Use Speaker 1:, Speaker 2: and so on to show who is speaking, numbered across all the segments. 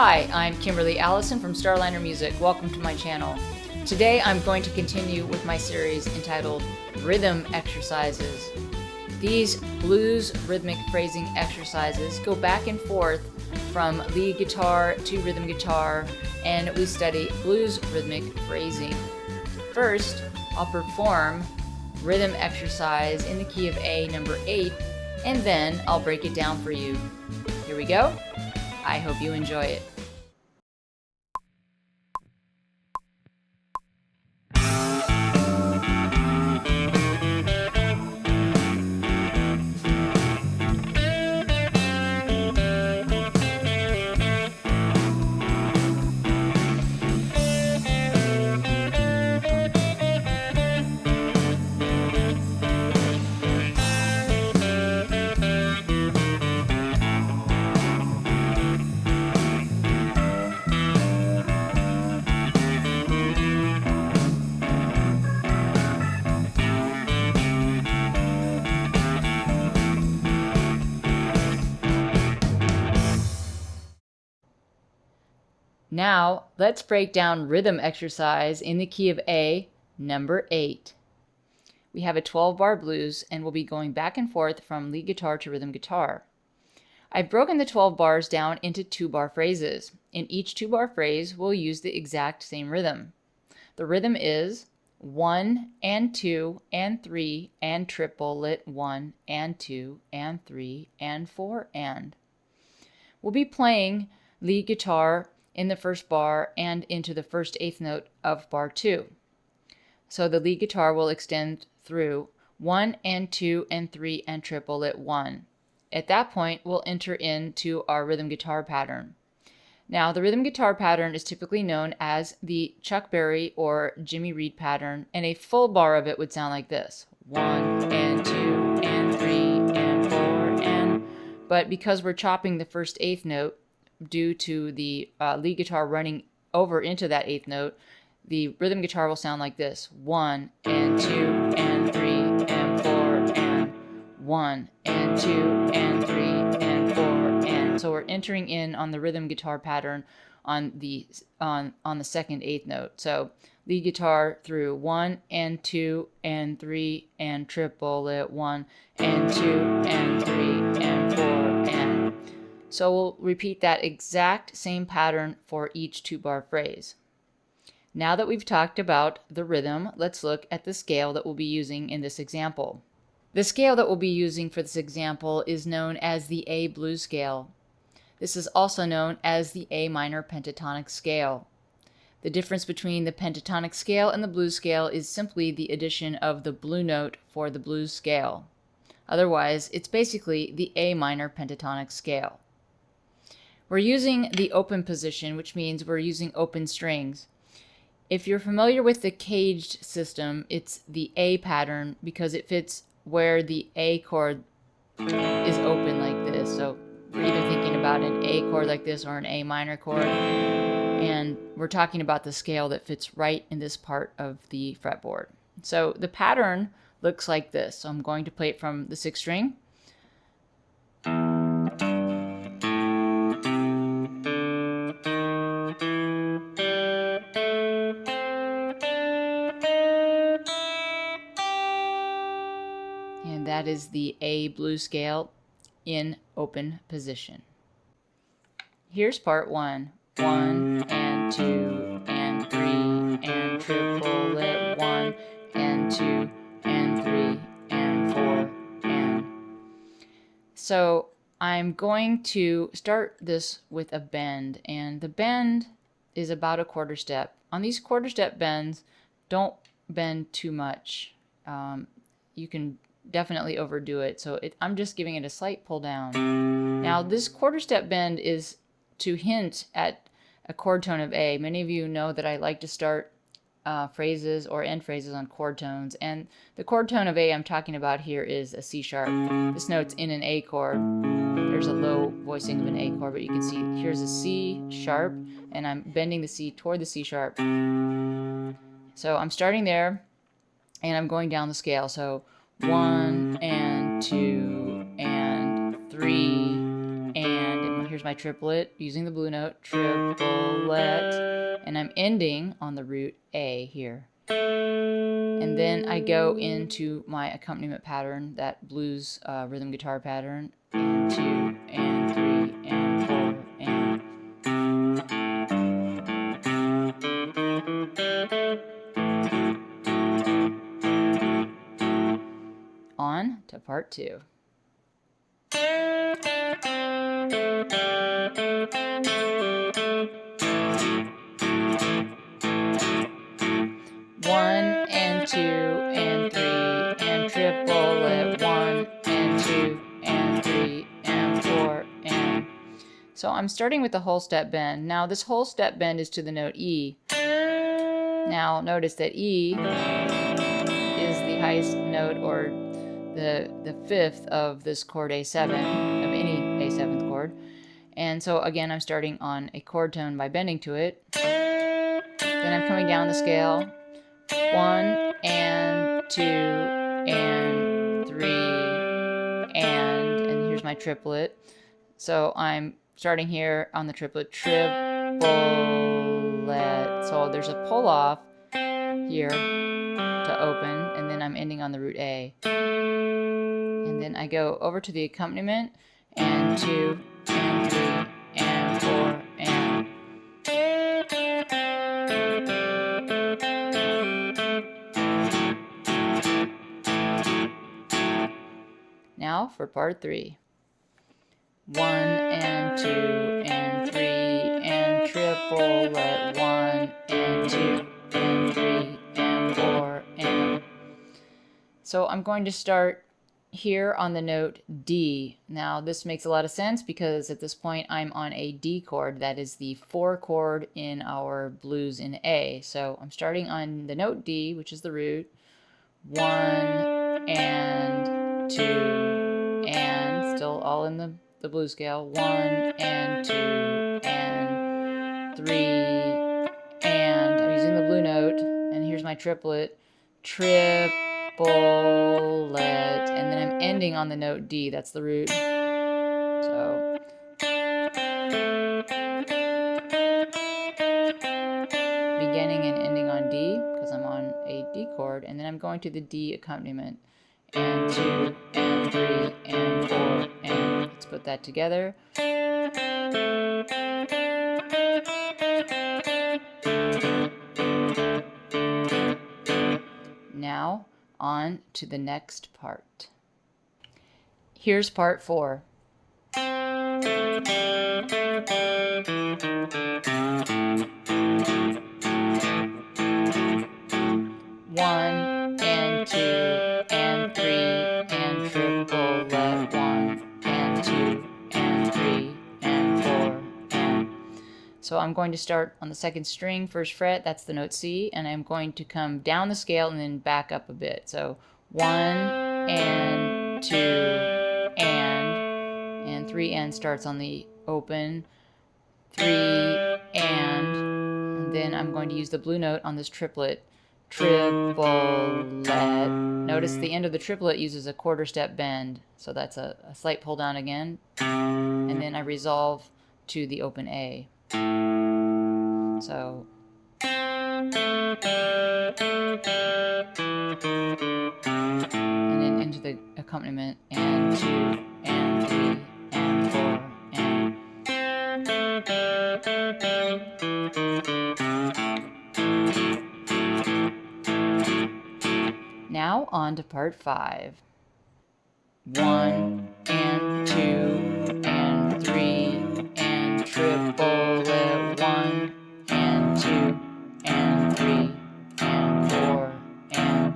Speaker 1: Hi, I'm Kimberly Allison from Starliner Music. Welcome to my channel. Today I'm going to continue with my series entitled Rhythm Exercises. These blues rhythmic phrasing exercises go back and forth from lead guitar to rhythm guitar, and we study blues rhythmic phrasing. First, I'll perform rhythm exercise in the key of A, number 8, and then I'll break it down for you. Here we go. I hope you enjoy it. Now, let's break down rhythm exercise in the key of A, number 8. We have a 12-bar blues, and we'll be going back and forth from lead guitar to rhythm guitar. I've broken the 12 bars down into 2-bar phrases. In each 2-bar phrase, we'll use the exact same rhythm. The rhythm is 1 and 2 and 3 and triplet 1 and 2 and 3 and 4 and. We'll be playing lead guitar in the first bar and into the first eighth note of bar 2. So the lead guitar will extend through 1 and 2 and 3 and triplet 1. At that point, we'll enter into our rhythm guitar pattern. Now, the rhythm guitar pattern is typically known as the Chuck Berry or Jimmy Reed pattern, and a full bar of it would sound like this: 1 and 2 and 3 and 4 and. But because we're chopping the first eighth note, due to the lead guitar running over into that eighth note, the rhythm guitar will sound like this: 1 and 2 and 3 and 4 and 1 and 2 and 3 and 4 and. So we're entering in on the rhythm guitar pattern on the second eighth note. So lead guitar through 1 and 2 and 3 and triplet 1 and 2 and 3 and 4 and. So we'll repeat that exact same pattern for each 2-bar phrase. Now that we've talked about the rhythm, let's look at the scale that we'll be using in this example. The scale that we'll be using for this example is known as the A blues scale. This is also known as the A minor pentatonic scale. The difference between the pentatonic scale and the blues scale is simply the addition of the blue note for the blues scale. Otherwise, it's basically the A minor pentatonic scale. We're using the open position, which means we're using open strings. If you're familiar with the caged system, it's the A pattern because it fits where the A chord is open like this. So we're either thinking about an A chord like this or an A minor chord. And we're talking about the scale that fits right in this part of the fretboard. So the pattern looks like this. So I'm going to play it from the 6th string. And that is the A blues scale in open position. Here's part 1. 1 and 2 and 3 and triplet 1 and 2 and 3 and 4 and. So I'm going to start this with a bend, and the bend is about a quarter step. On these quarter step bends, don't bend too much. You can definitely overdo it, so I'm just giving it a slight pull down. Now this quarter step bend is to hint at a chord tone of A. Many of you know that I like to start phrases or end phrases on chord tones, and the chord tone of A I'm talking about here is a C sharp. This note's in an A chord. There's a low voicing of an A chord, but you can see here's a C sharp, and I'm bending the C toward the C sharp. So I'm starting there, and I'm going down the scale. So 1 and 2 and 3 and here's my triplet using the blue note, triplet, and I'm ending on the root A here. And then I go into my accompaniment pattern, that blues rhythm guitar pattern, and 2 and 3 and 4 and on to part 2. One and 2 and 3 and triplet, 1 and 2 and 3 and 4 and. So I'm starting with the whole step bend. Now this whole step bend is to the note E. Now notice that E is the highest note, or the fifth of this chord A7, of any A7th chord. And so again, I'm starting on a chord tone by bending to it. Then I'm coming down the scale. 1 and 2 and 3 and here's my triplet. So I'm starting here on the triplet, triplet. So there's a pull off here to open, and then I'm ending on the root A. And then I go over to the accompaniment, and 2 and 3 and 4 and. Now for part 3. 1 and 2 and 3 and triplet, 1 and 2 and 3 and 4 and. So I'm going to start here on the note D. Now this makes a lot of sense because at this point I'm on a D chord. That is the 4 chord in our blues in A. So I'm starting on the note D, which is the root. 1 and 2 and, still all in the blues scale. 1 and 2 and 3 and I'm using the blue note, and here's my triplet, triplet, and then I'm ending on the note D. That's the root. So beginning and ending on D because I'm on a D chord, and then I'm going to the D accompaniment, and 2 and 3 and 4 and. Let's put that together. Now on to the next part. Here's part 4. 1 and 2 and 3 and triplet, 1 and 2 and 3 and 4 and. So I'm going to start on the second string, first fret, that's the note C, and I'm going to come down the scale and then back up a bit. So 1 and 2 and 3 and starts on the open, 3 and then I'm going to use the blue note on this triplet, triplet. Notice the end of the triplet uses a quarter step bend, so that's a slight pull down again, and then I resolve to the open A. So and then into the accompaniment, and 2 and 3 and 4 and. Now on to part 5. 1 and 2 and 3 and triplet, 1 and 2 and 3 and 4 and.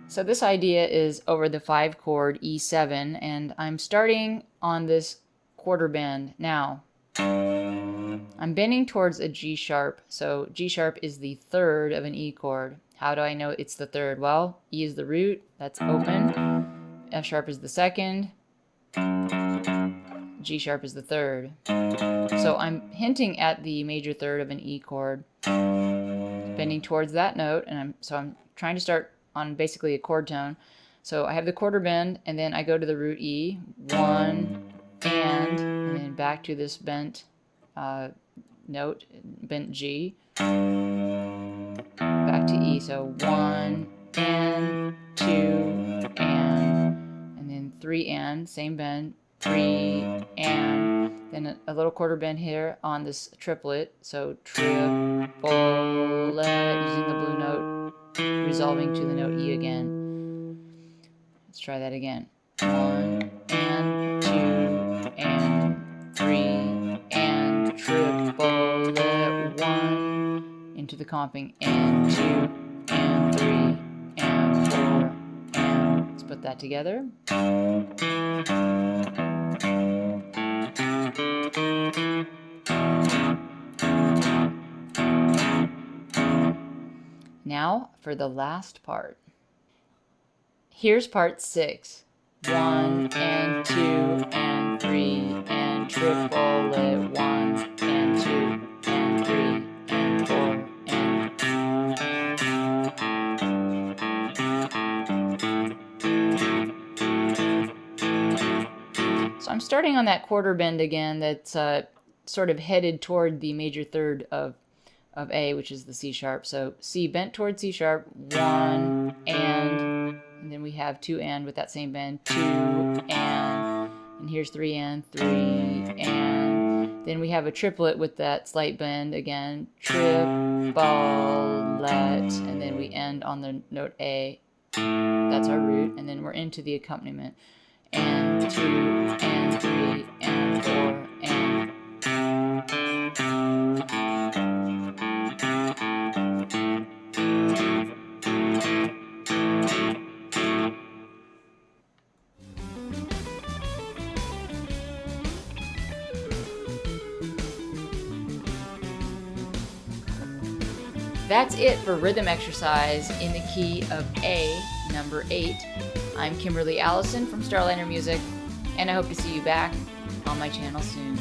Speaker 1: So this idea is over the 5 chord E7, and I'm starting on this quarter bend. Now I'm bending towards a G sharp, so G sharp is the third of an E chord. How do I know it's the third? Well, E is the root, that's open, F sharp is the second, G sharp is the third. So I'm hinting at the major third of an E chord. bending towards that note, and I'm trying to start on basically a chord tone. So I have the quarter bend, and then I go to the root E, 1, and then back to this bent note, bent G, back to E. So 1 and 2 and then 3 and, same bend, 3 and, then a little quarter bend here on this triplet. So triplet, using the blue note, resolving to the note E again. Let's try that again. 1 and 2 and 3 and triplet, 1 into the comping, and 2 and 3 and 4 and let's put that together. Now for the last part. Here's part 6. 1 and 2 and 3 and triplet, 1 and 2 and 3 and 4 and so I'm starting on that quarter bend again that's sort of headed toward the major third of A, which is the C sharp. So C bent toward C sharp, 1 and then we have 2 and with that same bend, 2 and here's 3 and 3 and then we have a triplet with that slight bend again, triplet, and then we end on the note A. That's our root, and then we're into the accompaniment, and 2 and 3 and 4 and that's it for rhythm exercise in the key of A, number 8. I'm Kimberly Allison from Starliner Music, and I hope to see you back on my channel soon.